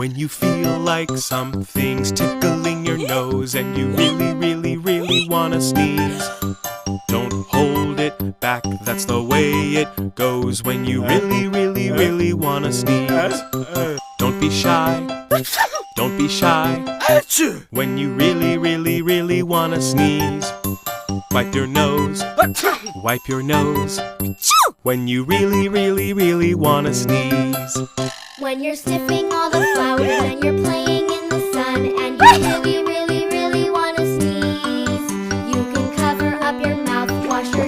When you feel like something's tickling your nose and you really, really, really wanna sneeze, don't hold it back, that's the way it goes. When you really, really, really wanna sneeze, don't be shy, don't be shy. When you really, really, really wanna sneeze, wipe your nose, wipe your nose. When you really, really, really wanna sneeze. When you're sniffing all the flowers and you're